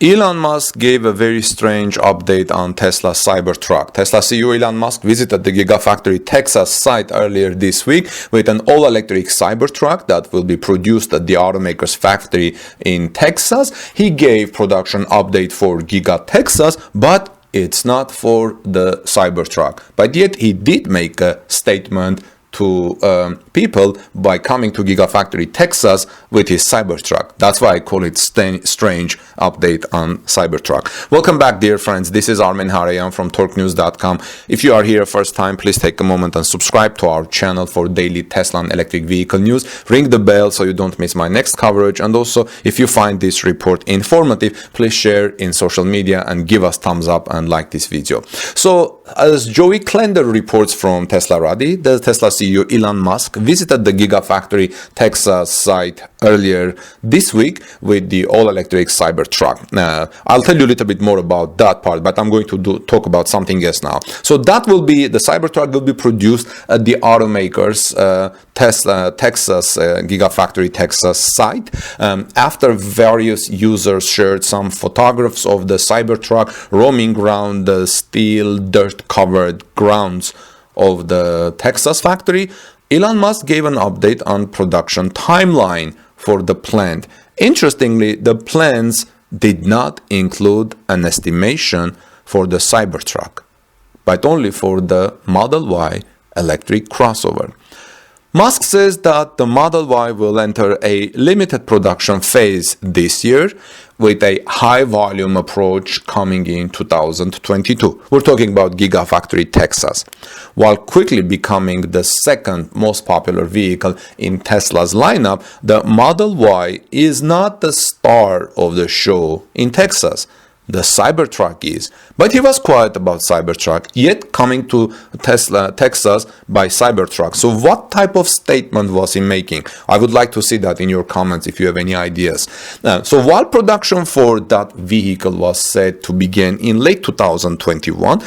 Elon Musk gave a very strange update on Tesla's Cybertruck. Tesla CEO Elon Musk visited the Gigafactory Texas site earlier this week with an all-electric Cybertruck that will be produced at the automaker's factory in Texas. He gave production update for Giga Texas, but it's not for the Cybertruck. But yet he did make a statement to people by coming to Gigafactory Texas with his Cybertruck. That's why I call it strange update on Cybertruck. Welcome back, dear friends. This is Armen Harayan from TorqueNews.com. If you are here first time, please take a moment and subscribe to our channel for daily Tesla and electric vehicle news. Ring the bell so you don't miss my next coverage. And also, if you find this report informative, please share in social media and give us thumbs up and like this video. So, as Joey Klender reports from Teslarati, the Tesla CEO Elon Musk visited the Gigafactory Texas site earlier this week with the all-electric Cybertruck. I'll tell you a little bit more about that part, but I'm going to talk about something else now. So that will be, the Cybertruck will be produced at the automaker's Texas Gigafactory Texas site. After various users shared some photographs of the Cybertruck roaming around the steel dirt-covered grounds of the Texas factory, Elon Musk gave an update on production timeline for the plant. Interestingly, the plans did not include an estimation for the Cybertruck, but only for the Model Y electric crossover. Musk says that the Model Y will enter a limited production phase this year with a high volume approach coming in 2022. We're talking about Gigafactory Texas. While quickly becoming the second most popular vehicle in Tesla's lineup, the Model Y is not the star of the show in Texas. The Cybertruck is. But he was quiet about Cybertruck, yet coming to Texas by Cybertruck. So what type of statement was he making? I would like to see that in your comments if you have any ideas. So while production for that vehicle was set to begin in late 2021,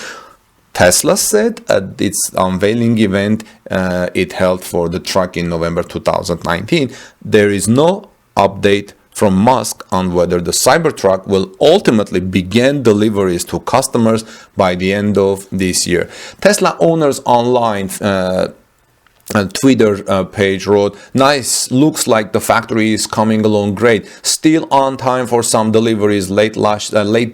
Tesla said at its unveiling event it held for the truck in November 2019, there is no update from Musk on whether the Cybertruck will ultimately begin deliveries to customers by the end of this year. Tesla owners online Twitter page wrote, "Nice, looks like the factory is coming along great. Still on time for some deliveries late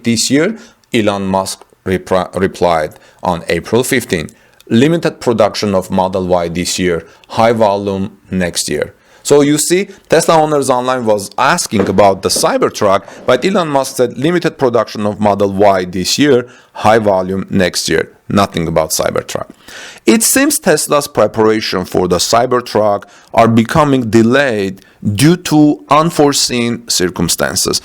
this year." Elon Musk replied on April 15. Limited production of Model Y this year, high volume next year. So you see, Tesla owners online was asking about the Cybertruck, but Elon Musk said limited production of Model Y this year, high volume next year. Nothing about Cybertruck. It seems Tesla's preparation for the Cybertruck are becoming delayed due to unforeseen circumstances,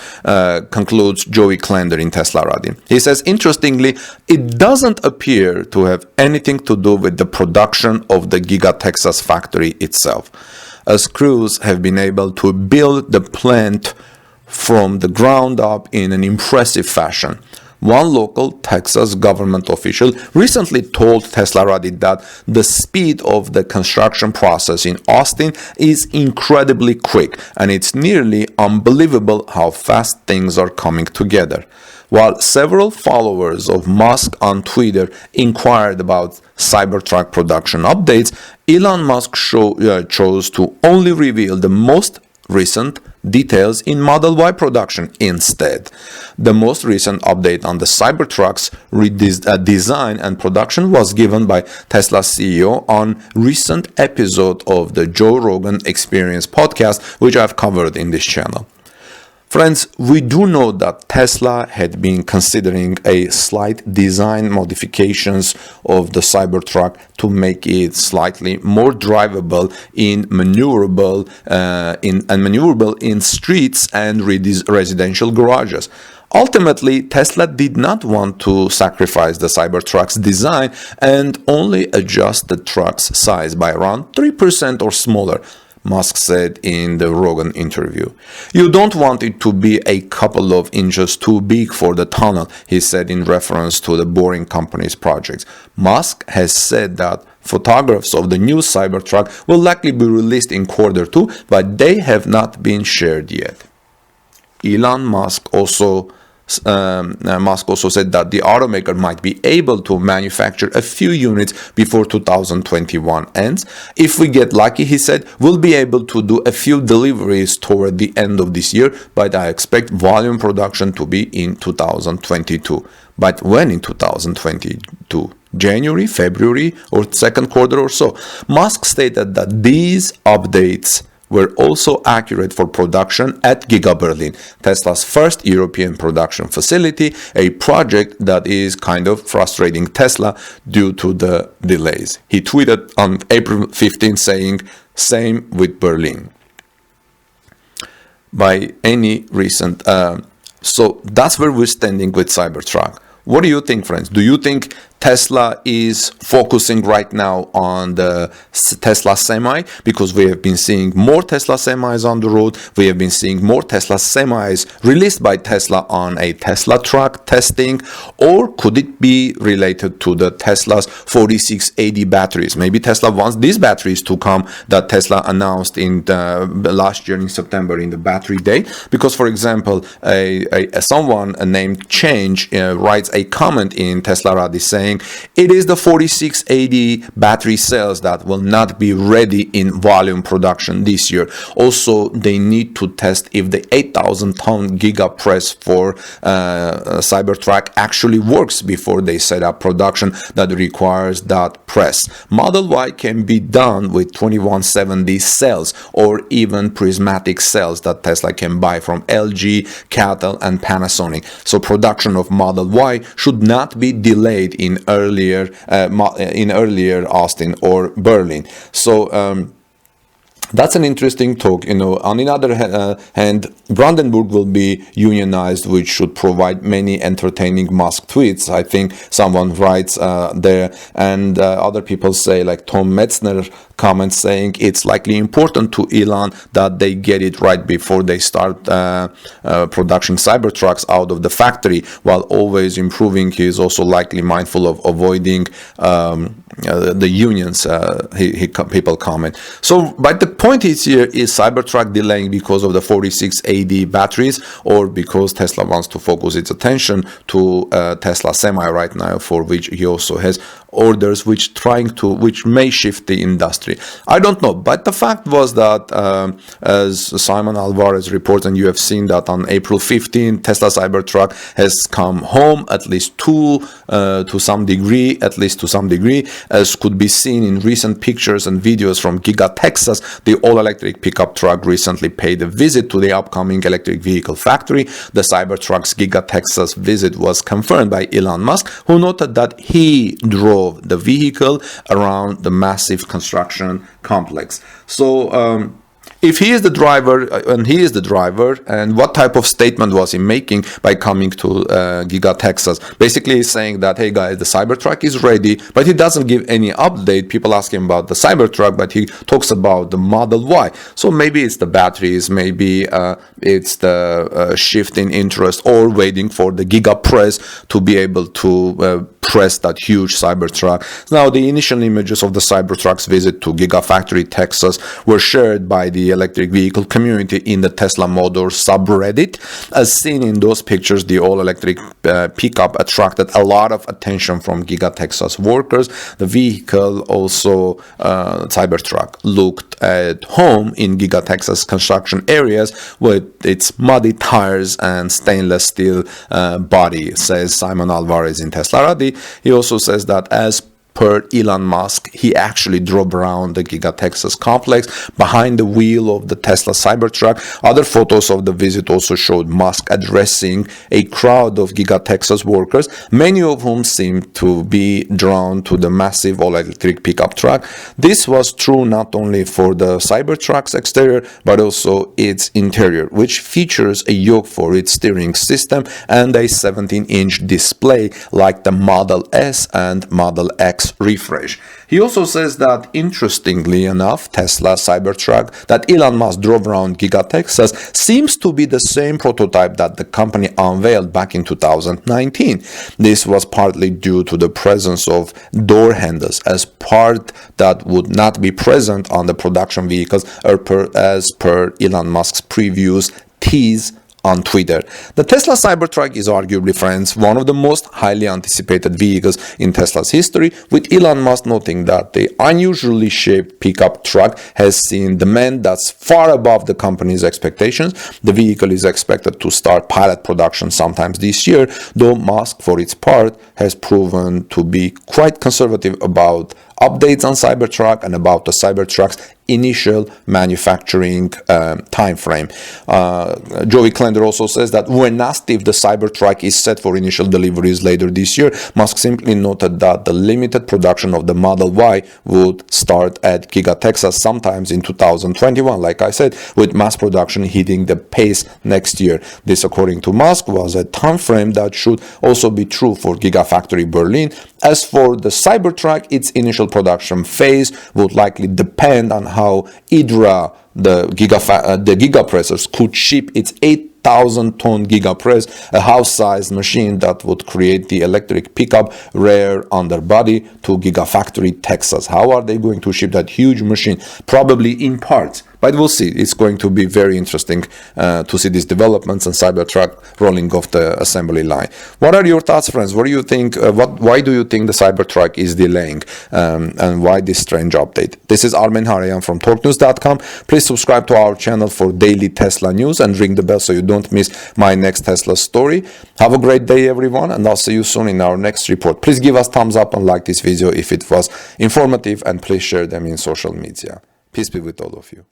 concludes Joey Klender in Teslarati. He says, interestingly, it doesn't appear to have anything to do with the production of the Giga Texas factory itself, as crews have been able to build the plant from the ground up in an impressive fashion. One local Texas government official recently told Teslarati that the speed of the construction process in Austin is incredibly quick, and it's nearly unbelievable how fast things are coming together. While several followers of Musk on Twitter inquired about Cybertruck production updates, Elon Musk chose to only reveal the most recent details in Model Y production instead. The most recent update on the Cybertruck's design and production was given by Tesla CEO on recent episode of the Joe Rogan Experience podcast, which I've covered in this channel. Friends, we do know that Tesla had been considering a slight design modifications of the Cybertruck to make it slightly more drivable maneuverable in streets and residential garages. Ultimately, Tesla did not want to sacrifice the Cybertruck's design and only adjust the truck's size by around 3% or smaller, Musk said in the Rogan interview. "You don't want it to be a couple of inches too big for the tunnel," he said in reference to the Boring Company's projects. Musk has said that photographs of the new Cybertruck will likely be released in Q2, but they have not been shared yet. Elon Musk also Musk also said that the automaker might be able to manufacture a few units before 2021 ends. If we get lucky, he said, we'll be able to do a few deliveries toward the end of this year, but I expect volume production to be in 2022. But when in 2022? January, February, or second quarter or so? Musk stated that these updates were also accurate for production at Giga Berlin, Tesla's first European production facility, a project that is kind of frustrating Tesla due to the delays. He tweeted on April 15 saying, same with Berlin. By any recent, so that's where we're standing with Cybertruck. What do you think, friends? Do you think Tesla is focusing right now on the Tesla Semi? Because we have been seeing more Tesla Semis on the road. We have been seeing more Tesla Semis released by Tesla on a Tesla truck testing. Or could it be related to the Tesla's 4680 batteries? Maybe Tesla wants these batteries to come that Tesla announced in the last year in September in the battery day. Because, for example, someone named Change writes a comment in Teslarati saying, it is the 4680 battery cells that will not be ready in volume production this year. Also, they need to test if the 8,000-ton Giga press for Cybertruck actually works before they set up production that requires that press. Model Y can be done with 2170 cells or even prismatic cells that Tesla can buy from LG, Catel, and Panasonic. So production of Model Y should not be delayed in earlier Austin or Berlin. So that's an interesting talk. On the other hand, Brandenburg will be unionized, which should provide many entertaining Musk tweets. I think someone writes there, and other people say, like Tom Metzner comments saying it's likely important to Elon that they get it right before they start production Cybertrucks out of the factory, while always improving. He is also likely mindful of avoiding the unions, people comment. So, but the point is here, is Cybertruck delaying because of the 4680 batteries, or because Tesla wants to focus its attention to Tesla Semi right now, for which he also has orders which may shift the industry? I don't know, but the fact was that as Simon Alvarez reports, and you have seen that on April 15, Tesla Cybertruck has come home, at least to some degree, as could be seen in recent pictures and videos from Giga Texas. The all-electric pickup truck recently paid a visit to the upcoming electric vehicle factory. The Cybertruck's Giga Texas visit was confirmed by Elon Musk, who noted that he drove the vehicle around the massive construction complex. So if he is the driver, and what type of statement was he making by coming to Giga Texas? Basically, he's saying that, hey guys, the Cybertruck is ready, but he doesn't give any update. People ask him about the Cybertruck, but he talks about the Model Y. So maybe it's the batteries, maybe it's the shift in interest, or waiting for the Giga press to be able to press that huge Cybertruck. Now, the initial images of the Cybertruck's visit to Gigafactory Texas were shared by the electric vehicle community in the Tesla Motors subreddit. As seen in those pictures, the all-electric pickup attracted a lot of attention from Giga Texas workers. The vehicle, also Cybertruck, looked at home in Giga Texas construction areas with its muddy tires and stainless steel body, says Simon Alvarez in Teslarati. He also says that, as per Elon Musk, he actually drove around the Giga Texas complex behind the wheel of the Tesla Cybertruck. Other photos of the visit also showed Musk addressing a crowd of Giga Texas workers, many of whom seemed to be drawn to the massive all-electric pickup truck. This was true not only for the Cybertruck's exterior, but also its interior, which features a yoke for its steering system and a 17-inch display like the Model S and Model X refresh. He also says that, interestingly enough, Tesla Cybertruck that Elon Musk drove around Giga Texas seems to be the same prototype that the company unveiled back in 2019. This was partly due to the presence of door handles, as part that would not be present on the production vehicles, as per Elon Musk's previous tease on Twitter. The Tesla Cybertruck is arguably, friends, one of the most highly anticipated vehicles in Tesla's history, with Elon Musk noting that the unusually shaped pickup truck has seen demand that's far above the company's expectations. The vehicle is expected to start pilot production sometime this year, though Musk, for its part, has proven to be quite conservative about updates on Cybertruck and about the Cybertruck's initial manufacturing time frame. Joey Klender also says that when asked if the Cybertruck is set for initial deliveries later this year, Musk simply noted that the limited production of the Model Y would start at Giga Texas sometimes in 2021, like I said, with mass production hitting the pace next year. This, according to Musk, was a time frame that should also be true for Gigafactory Berlin. As for the Cybertruck, its initial production phase would likely depend on how IDRA, the gigapressors, could ship its 8,000-ton gigapress, a house-sized machine that would create the electric pickup rear underbody, to Gigafactory Texas. How are they going to ship that huge machine? Probably in parts. But we'll see. It's going to be very interesting to see these developments and Cybertruck rolling off the assembly line. What are your thoughts, friends? What do you think? Why do you think the Cybertruck is delaying? And why this strange update? This is Armen Harayan from TalkNews.com. Please subscribe to our channel for daily Tesla news and ring the bell so you don't miss my next Tesla story. Have a great day, everyone, and I'll see you soon in our next report. Please give us thumbs up and like this video if it was informative, and please share them in social media. Peace be with all of you.